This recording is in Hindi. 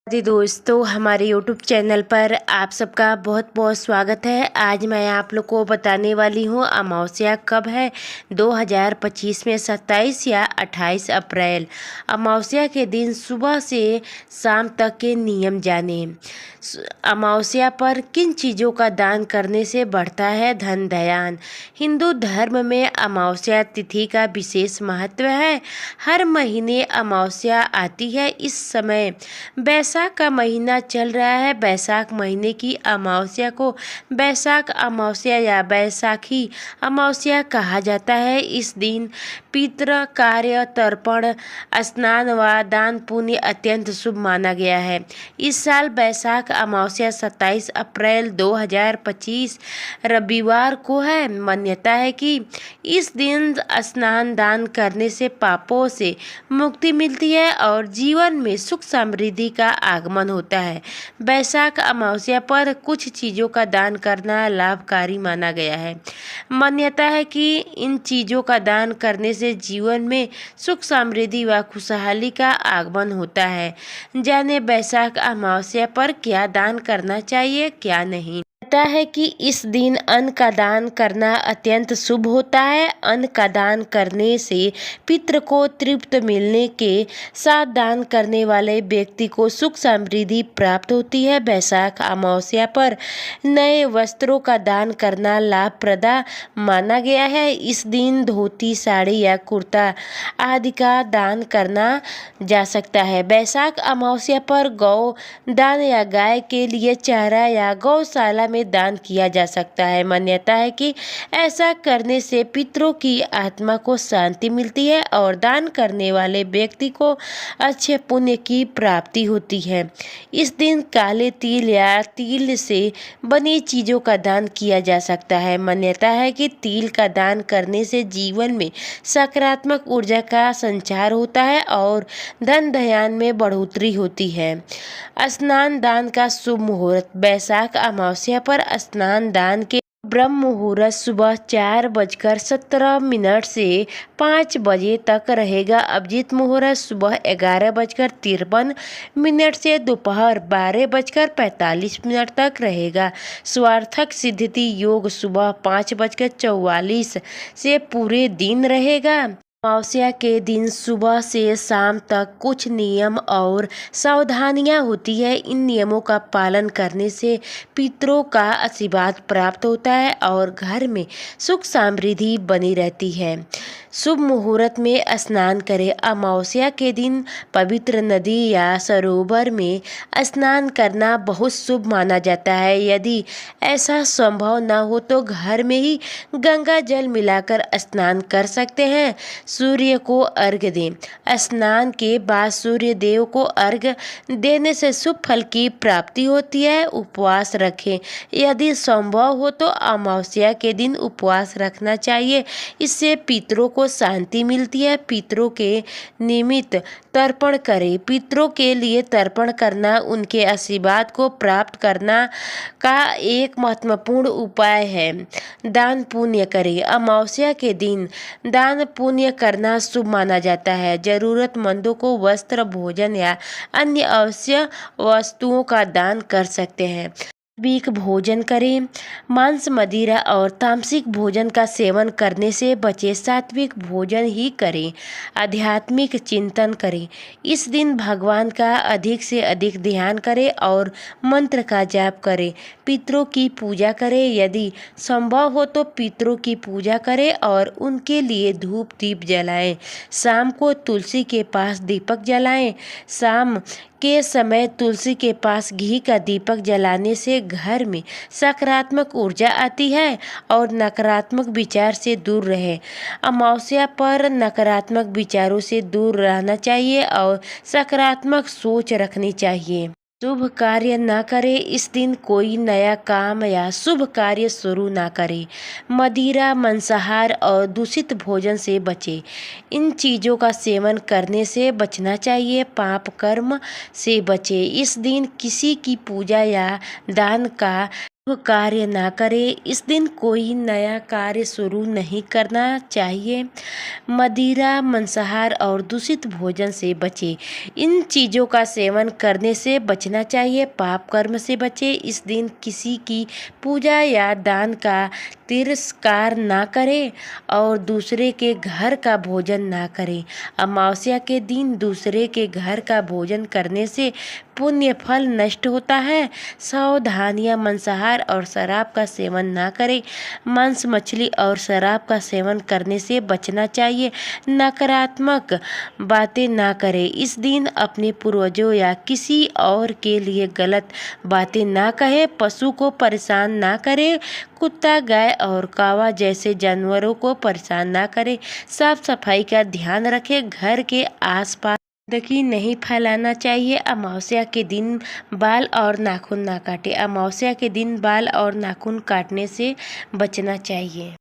जी दोस्तों, हमारे YouTube चैनल पर आप सबका बहुत बहुत स्वागत है। आज मैं आप लोग को बताने वाली हूँ अमावस्या कब है। 2025 में 27 या 28 अप्रैल। अमावस्या के दिन सुबह से शाम तक के नियम जानें। अमावस्या पर किन चीज़ों का दान करने से बढ़ता है धन धान्य। हिंदू धर्म में अमावस्या तिथि का विशेष महत्व है। हर महीने अमावस्या आती है। इस समय बैसाख का महीना चल रहा है। बैसाख महीने की अमावस्या को बैसाख अमावस्या या बैसाखी अमावस्या कहा जाता है। इस दिन पितृ कार्य तर्पण स्नान व दान पुण्य अत्यंत शुभ माना गया है। इस साल बैसाख अमावस्या 27 अप्रैल 2025 रविवार को है। मान्यता है कि इस दिन स्नान दान करने से पापों से मुक्ति मिलती है और जीवन में सुख समृद्धि का आगमन होता है। बैसाख अमावस्या पर कुछ चीज़ों का दान करना लाभकारी माना गया है। मान्यता है कि इन चीज़ों का दान करने से जीवन में सुख समृद्धि व खुशहाली का आगमन होता है। जाने बैसाख अमावस्या पर क्या दान करना चाहिए क्या नहीं। पता है कि इस दिन अन्न का दान करना अत्यंत शुभ होता है। अन्न का दान करने से पितृ को तृप्त मिलने के साथ दान करने वाले व्यक्ति को सुख समृद्धि प्राप्त होती है। बैसाख अमावस्या पर नए वस्त्रों का दान करना लाभप्रद माना गया है। इस दिन धोती साड़ी या कुर्ता आदि का दान करना जा सकता है। बैसाख अमावस्या पर गौ दान या गाय के लिए चारा या गौशाला में दान किया जा सकता है। मान्यता है कि ऐसा करने से पितरों की आत्मा को शांति मिलती है और दान करने वाले व्यक्ति को अच्छे पुण्य की प्राप्ति होती है। इस दिन काले तिल या तिल से बनी चीज़ों का दान किया जा सकता है। मान्यता है कि तिल का दान करने से जीवन में सकारात्मक ऊर्जा का संचार होता है और धन धान्य में बढ़ोतरी होती है। स्नान दान का शुभ मुहूर्त। बैसाख अमावस्या पर स्नान दान के ब्रह्म मुहूर्त सुबह 4:17 से 5 बजे तक रहेगा। अभिजीत मुहूर्त सुबह 11:53 से दोपहर 12:45 तक रहेगा। स्वार्थक सिद्धि योग सुबह 5:44 से पूरे दिन रहेगा। अमावस्या के दिन सुबह से शाम तक कुछ नियम और सावधानियां होती है। इन नियमों का पालन करने से पितरों का आशीर्वाद प्राप्त होता है और घर में सुख समृद्धि बनी रहती है। शुभ मुहूर्त में स्नान करें। अमावस्या के दिन पवित्र नदी या सरोवर में स्नान करना बहुत शुभ माना जाता है। यदि ऐसा संभव न हो तो घर में ही गंगा जल मिलाकर स्नान कर सकते हैं। सूर्य को अर्घ्य दें। स्नान के बाद सूर्य देव को अर्घ्य देने से शुभ फल की प्राप्ति होती है। उपवास रखें। यदि संभव हो तो अमावस्या के दिन उपवास रखना चाहिए। इससे पितरों को शांति मिलती है। पितरों के निमित्त तर्पण करें। पितरों के लिए तर्पण करना उनके आशीर्वाद को प्राप्त करना का एक महत्वपूर्ण उपाय है। दान पुण्य करें। अमावस्या के दिन दान पुण्य करना शुभ माना जाता है। जरूरतमंदों को वस्त्र भोजन या अन्य आवश्यक वस्तुओं का दान कर सकते हैं। सात्विक भोजन करें। मांस मदिरा और तामसिक भोजन का सेवन करने से बचें। सात्विक भोजन ही करें। आध्यात्मिक चिंतन करें। इस दिन भगवान का अधिक से अधिक ध्यान करें और मंत्र का जाप करें। पितरों की पूजा करें। यदि संभव हो तो पितरों की पूजा करें और उनके लिए धूप दीप जलाएं। शाम को तुलसी के पास दीपक जलाएं। शाम के समय तुलसी के पास घी का दीपक जलाने से घर में सकारात्मक ऊर्जा आती है और नकारात्मक विचार से दूर रहे। अमावस्या पर नकारात्मक विचारों से दूर रहना चाहिए और सकारात्मक सोच रखनी चाहिए। शुभ कार्य न करें। इस दिन कोई नया काम या शुभ कार्य शुरू न करें। मदिरा मांसाहार और दूषित भोजन से बचें। इन चीज़ों का सेवन करने से बचना चाहिए। पाप कर्म से बचें। इस दिन किसी की पूजा या दान का शुभ कार्य ना करें। इस दिन कोई नया कार्य शुरू नहीं करना चाहिए। मदिरा, मांसाहार और दूषित भोजन से बचें। इन चीज़ों का सेवन करने से बचना चाहिए। पाप कर्म से बचें। इस दिन किसी की पूजा या दान का तिरस्कार ना करें और दूसरे के घर का भोजन ना करें। अमावस्या के दिन दूसरे के घर का भोजन करने से पुण्य फल नष्ट होता है। सावधानियां, मांसाहार और शराब का सेवन ना करें। मांस, मछली और शराब का सेवन करने से बचना चाहिए। नकारात्मक बातें ना करें। इस दिन अपने पूर्वजों या किसी और के लिए गलत बातें ना कहें। पशु को परेशान ना करें। कुत्ता, गाय और कौवा जैसे जानवरों को परेशान ना करें। साफ सफाई का ध्यान रखें। घर के आसपास गंदगी नहीं फैलाना चाहिए। अमावस्या के दिन बाल और नाखून ना काटें। अमावस्या के दिन बाल और नाखून काटने से बचना चाहिए।